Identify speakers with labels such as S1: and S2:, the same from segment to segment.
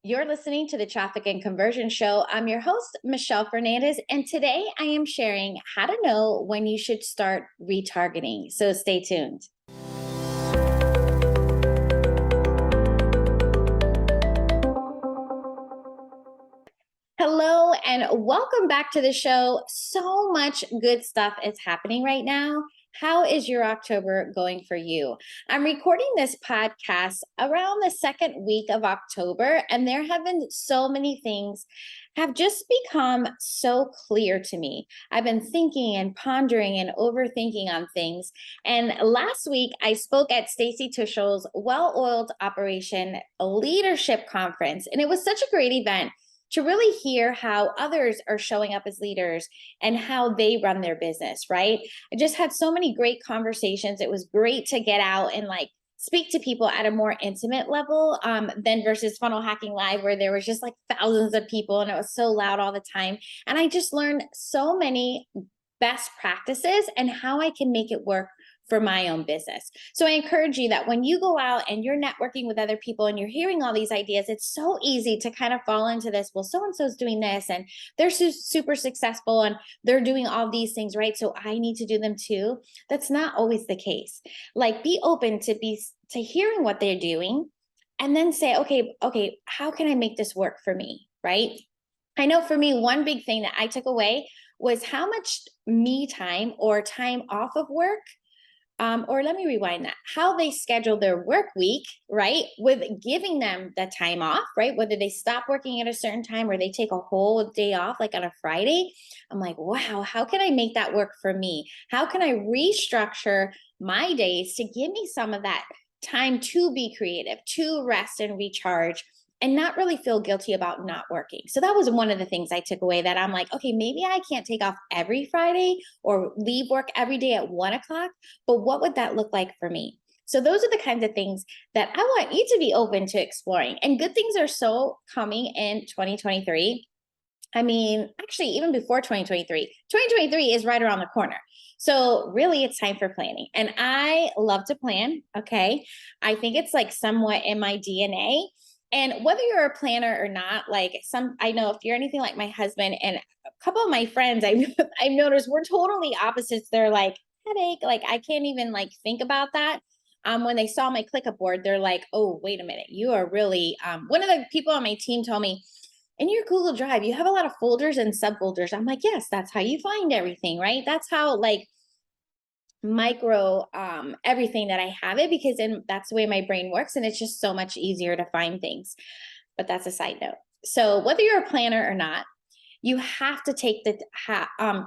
S1: You're listening to the Traffic and Conversion Show. I'm your host, Michelle Fernandez, and today I am sharing how to know when you should start retargeting. So stay tuned. Hello, and welcome back to the show. So much good stuff is happening right now. How is your October going for you? I'm recording this podcast around the second week of October, and there have been so many things have just become so clear to me. I've been thinking and pondering and overthinking on things. And last week, I spoke at Stacy Tuschel's Well-Oiled Operation Leadership Conference, and it was such a great event to really hear how others are showing up as leaders and how they run their business, right? I just had so many great conversations. It was great to get out and speak to people at a more intimate level than versus Funnel Hacking Live, where there was just like thousands of people and it was so loud all the time. And I just learned so many best practices and how I can make it work for my own business. So I encourage you that when you go out and you're networking with other people and you're hearing all these ideas, it's so easy to kind of fall into this. Well, so-and-so's doing this and they're super successful and they're doing all these things, right? So I need to do them too. That's not always the case. Like, be open to hearing what they're doing and then say, okay, how can I make this work for me, right? I know for me, one big thing that I took away was how much me time or time off of work, or let me rewind that, how they schedule their work week, right? With giving them the time off, right? Whether they stop working at a certain time or they take a whole day off, like on a Friday. I'm like, wow, how can I make that work for me? How can I restructure my days to give me some of that time to be creative, to rest and recharge, and not really feel guilty about not working? So that was one of the things I took away, that I'm like, okay, maybe I can't take off every Friday or leave work every day at 1 o'clock, but what would that look like for me? So those are the kinds of things that I want you to be open to exploring. And good things are so coming in 2023. I mean, actually, even before 2023 is right around the corner. So really, it's time for planning. And I love to plan, okay? I think it's like somewhat in my DNA. And whether you're a planner or not, I know if you're anything like my husband and a couple of my friends, I've noticed we're totally opposites. They're like, headache, like I can't even think about that. When they saw my ClickUp board, they're like, oh, wait a minute, you are really, one of the people on my team told me, in your Google Drive, you have a lot of folders and subfolders. I'm like, yes, that's how you find everything, right? That's how micro everything that I have it, because then that's the way my brain works and it's just so much easier to find things. But that's a side note. So whether you're a planner or not, you have to take the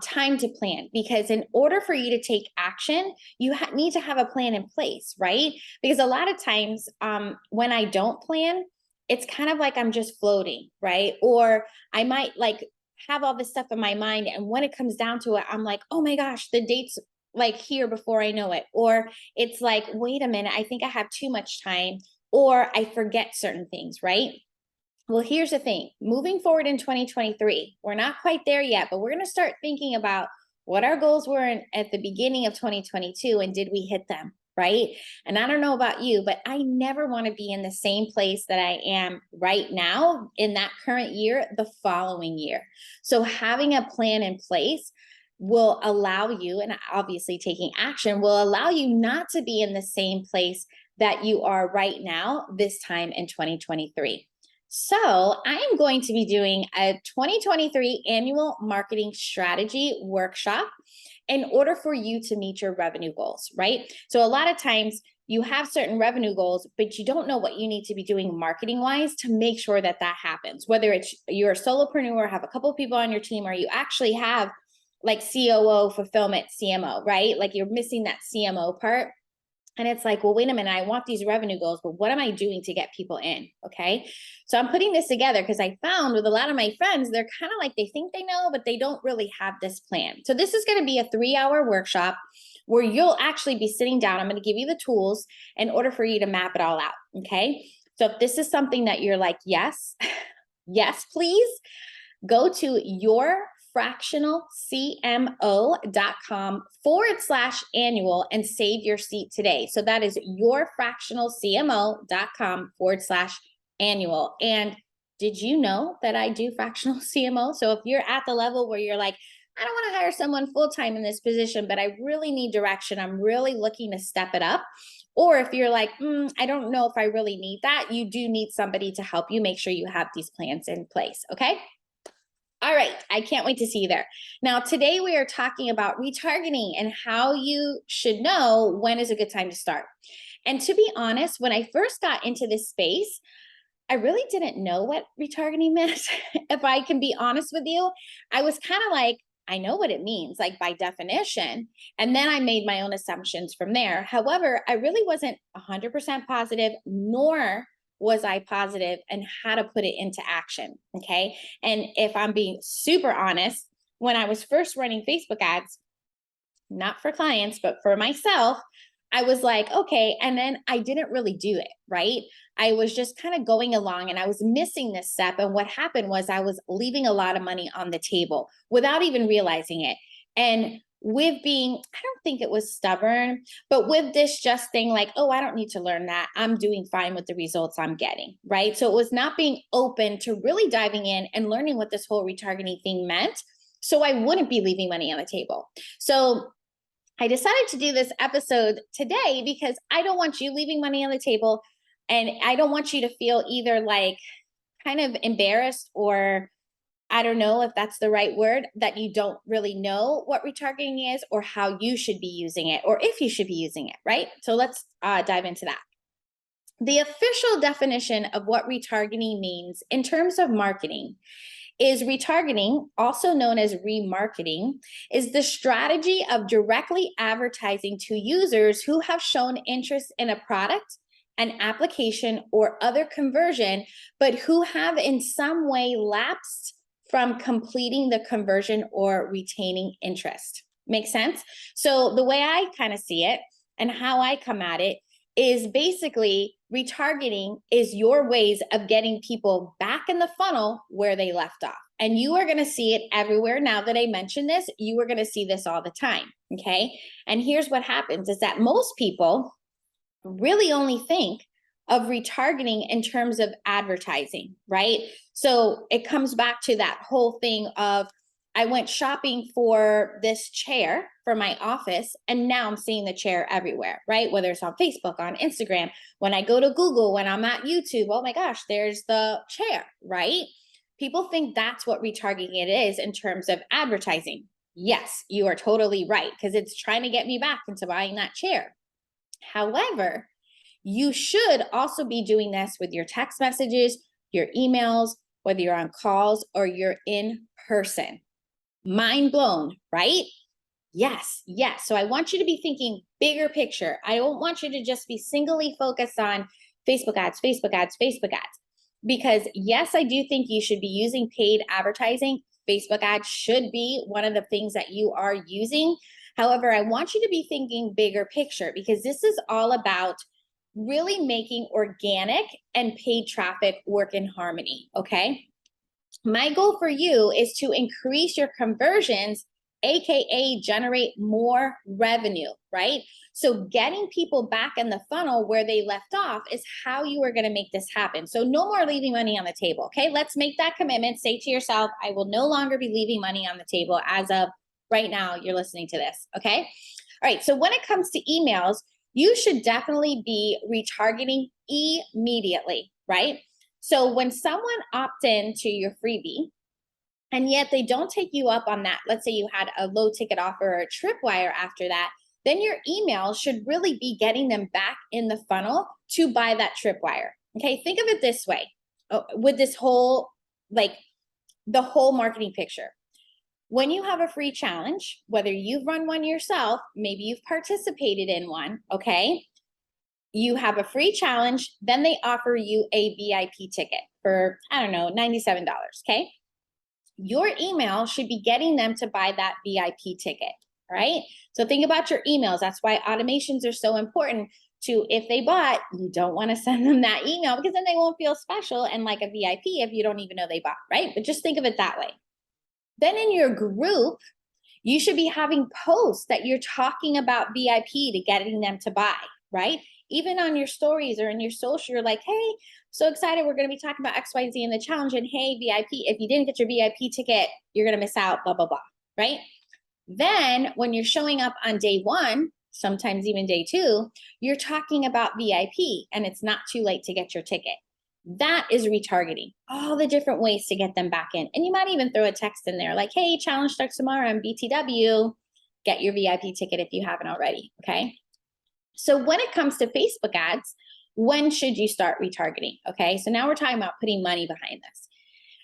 S1: time to plan, because in order for you to take action, you need to have a plan in place, right? Because a lot of times when I don't plan, it's kind of like I'm just floating, right? Or I might have all this stuff in my mind, and when it comes down to it, I'm like, oh my gosh, the date's here before I know it. Or it's like, wait a minute, I think I have too much time, or I forget certain things, right? Well, here's the thing. Moving forward in 2023, we're not quite there yet, but we're going to start thinking about what our goals were at the beginning of 2022 and did we hit them, right? And I don't know about you, but I never want to be in the same place that I am right now in that current year the following year. So having a plan in place will allow you, and obviously taking action will allow you not to be in the same place that you are right now this time in 2023. So I am going to be doing a 2023 annual marketing strategy workshop in order for you to meet your revenue goals, right? So a lot of times you have certain revenue goals, but you don't know what you need to be doing marketing wise to make sure that that happens. Whether it's you're a solopreneur, have a couple of people on your team, or you actually have COO, fulfillment, CMO, right? Like you're missing that CMO part. And it's like, well, wait a minute, I want these revenue goals, but what am I doing to get people in? Okay. So I'm putting this together because I found with a lot of my friends, they're kind of like, they think they know, but they don't really have this plan. So this is going to be a 3-hour workshop where you'll actually be sitting down. I'm going to give you the tools in order for you to map it all out. Okay. So if this is something that you're like, yes, yes, please go to yourfractionalcmo.com/annual and save your seat today. So that is yourfractionalcmo.com/annual. And Did you know that I do fractional CMO? So if you're at the level where you're like, I don't want to hire someone full time in this position, but I really need direction, I'm really looking to step it up. Or if you're like, I don't know if I really need that, you do need somebody to help you make sure you have these plans in place. Okay. All right, I can't wait to see you there. Now, today we are talking about retargeting and how you should know when is a good time to start. And to be honest, when I first got into this space, I really didn't know what retargeting meant. If I can be honest with you, I was kind of like, I know what it means, like by definition. And then I made my own assumptions from there. However, I really wasn't 100% positive, nor was I positive in how to put it into action. Okay. And if I'm being super honest, when I was first running Facebook ads, not for clients, but for myself, I was like, okay. And then I didn't really do it, right? I was just kind of going along and I was missing this step. And what happened was I was leaving a lot of money on the table without even realizing it. And with being, I don't think it was stubborn, but with this just thing like, oh, I don't need to learn that. I'm doing fine with the results I'm getting, right? So it was not being open to really diving in and learning what this whole retargeting thing meant. So I wouldn't be leaving money on the table. So I decided to do this episode today because I don't want you leaving money on the table. And I don't want you to feel either like kind of embarrassed or I don't know if that's the right word, that you don't really know what retargeting is or how you should be using it or if you should be using it, right? So let's dive into that. The official definition of what retargeting means in terms of marketing is retargeting, also known as remarketing, is the strategy of directly advertising to users who have shown interest in a product, an application, or other conversion, but who have in some way lapsed from completing the conversion or retaining interest. Make sense? So the way I kind of see it and how I come at it is basically retargeting is your ways of getting people back in the funnel where they left off. And you are going to see it everywhere. Now that I mentioned this, you are going to see this all the time. Okay. And here's what happens is that most people really only think of retargeting in terms of advertising, right? So it comes back to that whole thing of I went shopping for this chair for my office, and now I'm seeing the chair everywhere, right? Whether it's on Facebook, on Instagram, when I go to Google, when I'm at YouTube, oh my gosh, there's the chair, right? People think that's what retargeting it is in terms of advertising. Yes, you are totally right, because it's trying to get me back into buying that chair. However, you should also be doing this with your text messages, your emails, whether you're on calls or you're in person. Mind blown, right? Yes, yes. So I want you to be thinking bigger picture. I don't want you to just be singly focused on Facebook ads, Facebook ads, Facebook ads. Because yes, I do think you should be using paid advertising. Facebook ads should be one of the things that you are using. However, I want you to be thinking bigger picture because this is all about really making organic and paid traffic work in harmony, okay? My goal for you is to increase your conversions, AKA generate more revenue, right? So getting people back in the funnel where they left off is how you are going to make this happen. So no more leaving money on the table, okay? Let's make that commitment. Say to yourself, I will no longer be leaving money on the table as of right now you're listening to this, okay? All right, so when it comes to emails, you should definitely be retargeting immediately, right? So when someone opts in to your freebie and yet they don't take you up on that, let's say you had a low ticket offer or a tripwire after that, then your email should really be getting them back in the funnel to buy that tripwire. Okay, think of it this way with this whole, like the whole marketing picture. When you have a free challenge, whether you've run one yourself, maybe you've participated in one, okay? You have a free challenge, then they offer you a VIP ticket for, I don't know, $97, okay? Your email should be getting them to buy that VIP ticket, right? So think about your emails. That's why automations are so important to, if they bought, you don't want to send them that email because then they won't feel special and like a VIP if you don't even know they bought, right? But just think of it that way. Then in your group, you should be having posts that you're talking about VIP to getting them to buy, right? even on your stories or in your social, you're like, hey, so excited. We're going to be talking about XYZ in the challenge. And hey, VIP, if you didn't get your VIP ticket, you're going to miss out, blah, blah, blah, right? Then when you're showing up on day one, sometimes even day two, you're talking about VIP and it's not too late to get your ticket. That is retargeting, all the different ways to get them back in. And you might even throw a text in there like, hey, challenge starts tomorrow on BTW. Get your VIP ticket if you haven't already, okay? So when it comes to Facebook ads, when should you start retargeting, okay? So now we're talking about putting money behind this.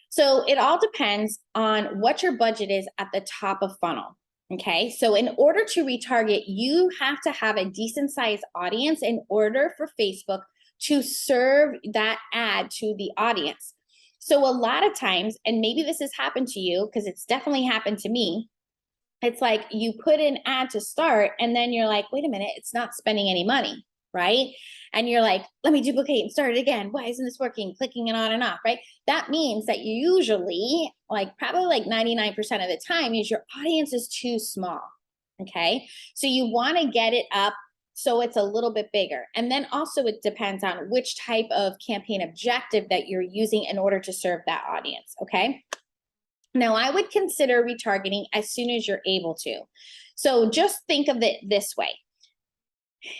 S1: So it all depends on what your budget is at the top of funnel, okay? So in order to retarget, you have to have a decent sized audience in order for Facebook to serve that ad to the audience. So a lot of times, and maybe this has happened to you because it's definitely happened to me, it's like you put an ad to start and then you're like, wait a minute, it's not spending any money, right? And you're like, let me duplicate and start it again. Why isn't this working? Clicking it on and off, right? That means that you usually, like probably like 99% of the time, is your audience is too small, okay? So you want to get it up so it's a little bit bigger. And then also it depends on which type of campaign objective that you're using in order to serve that audience, okay? Now, I would consider retargeting as soon as you're able to. So just think of it this way.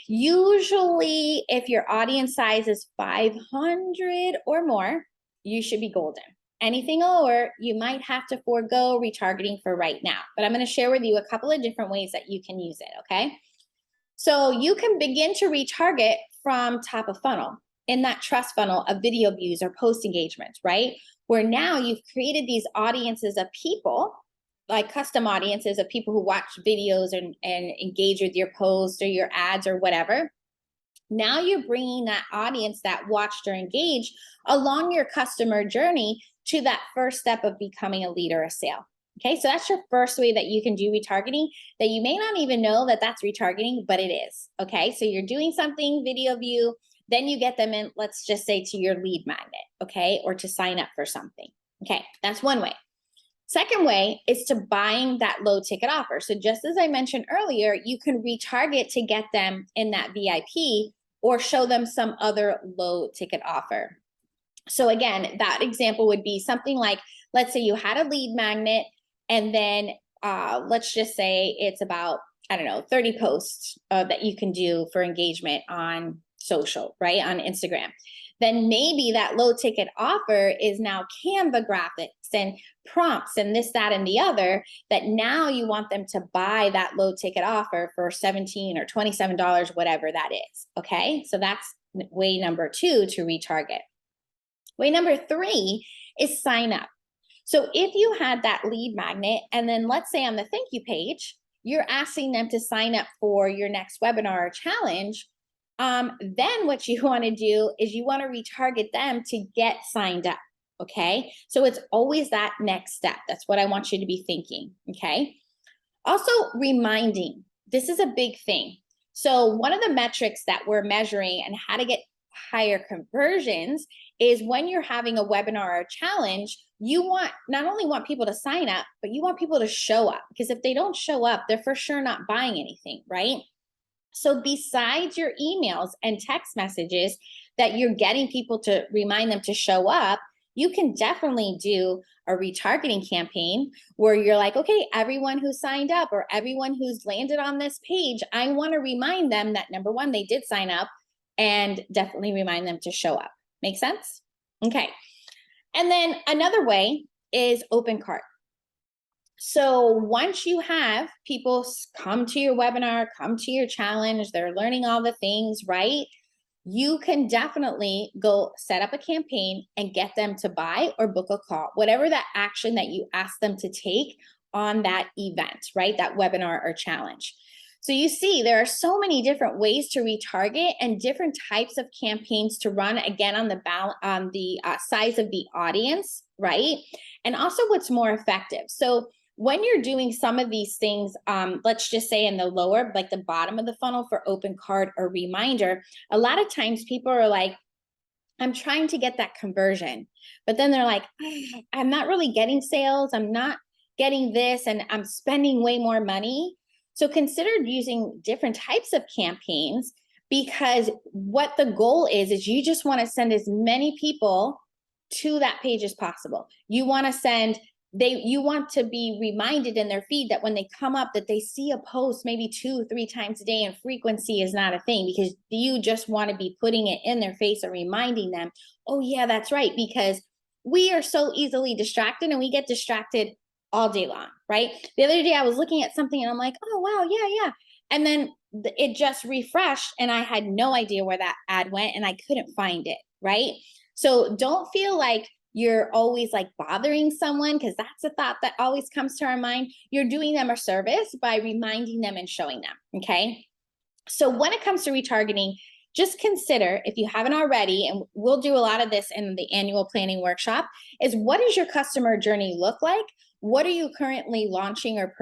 S1: Usually, if your audience size is 500 or more, you should be golden. Anything lower, you might have to forego retargeting for right now. But I'm going to share with you a couple of different ways that you can use it, okay? So you can begin to retarget from top of funnel in that trust funnel of video views or post engagements, right? Where now you've created these audiences of people, like custom audiences of people who watch videos and engage with your posts or your ads or whatever. Now you're bringing that audience that watched or engaged along your customer journey to that first step of becoming a lead or a sale. Okay, so that's your first way that you can do retargeting that you may not even know that that's retargeting, but it is. Okay, so you're doing something, video view, then you get them in, let's just say to your lead magnet, okay, or to sign up for something. Okay, that's one way. Second way is to buying that low ticket offer. So just as I mentioned earlier, you can retarget to get them in that VIP or show them some other low ticket offer. So again, that example would be something like, let's say you had a lead magnet and then let's just say it's about, I don't know, 30 posts that you can do for engagement on social, right? On Instagram. Then maybe that low ticket offer is now Canva graphics and prompts and this, that, and the other, that now you want them to buy that low ticket offer for $17 or $27, whatever that is. Okay. So that's way number two to retarget. Way number three is sign up. So if you had that lead magnet, and then let's say on the thank you page, you're asking them to sign up for your next webinar or challenge, then what you want to do is you want to retarget them to get signed up. Okay. So it's always that next step. That's what I want you to be thinking. Okay. Also reminding, this is a big thing. So one of the metrics that we're measuring and how to get higher conversions is when you're having a webinar or a challenge, you want not only want people to sign up, but you want people to show up, because if they don't show up, they're for sure not buying anything, right? So besides your emails and text messages that you're getting people to remind them to show up, you can definitely do a retargeting campaign where you're like, okay, everyone who signed up or everyone who's landed on this page, I want to remind them that number one, they did sign up, and definitely remind them to show up. Make sense? Okay. And then another way is open cart. So once you have people come to your webinar, come to your challenge, they're learning all the things, right? You can definitely go set up a campaign and get them to buy or book a call, whatever that action that you ask them to take on that event, right? That webinar or challenge. So you see, there are so many different ways to retarget and different types of campaigns to run, again, on the size of the audience, right? And also what's more effective. So when you're doing some of these things, let's just say in the lower, like the bottom of the funnel for open cart or reminder, a lot of times people are like, I'm trying to get that conversion, but then they're like, I'm not really getting sales. I'm not getting this, and I'm spending way more money. So consider using different types of campaigns because what the goal is you just want to send as many people to that page as possible. You want to send, you want to be reminded in their feed that when they come up that they see a post maybe 2-3 times a day, and frequency is not a thing, because you just want to be putting it in their face and reminding them, oh yeah, that's right, because we are so easily distracted, and we get distracted all day long, right? The other day I was looking at something and I'm like, oh wow, yeah. And then it just refreshed and I had no idea where that ad went and I couldn't find it, right? So don't feel like you're always like bothering someone, because that's a thought that always comes to our mind. You're doing them a service by reminding them and showing them, okay? So when it comes to retargeting, just consider, if you haven't already, and we'll do a lot of this in the annual planning workshop, is what does your customer journey look like? What are you currently launching or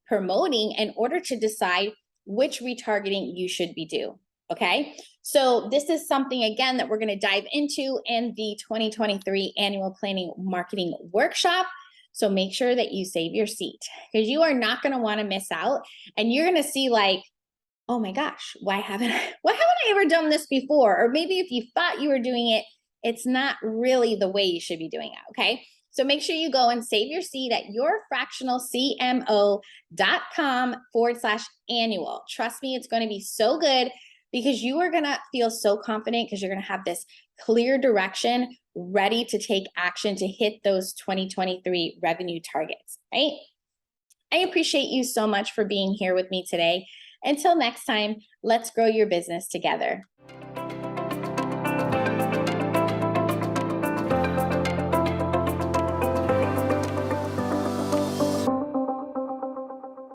S1: promoting in order to decide which retargeting you should be doing? Okay, so this is something, again, that we're going to dive into in the 2023 annual planning marketing workshop. So make sure that you save your seat, because you are not going to want to miss out. And you're going to see like, oh my gosh, why haven't I ever done this before? Or maybe if you thought you were doing it, it's not really the way you should be doing it, okay? So make sure you go and save your seat at yourfractionalcmo.com/annual. Trust me, it's going to be so good, because you are going to feel so confident, because you're going to have this clear direction ready to take action to hit those 2023 revenue targets, right? I appreciate you so much for being here with me today. Until next time, let's grow your business together.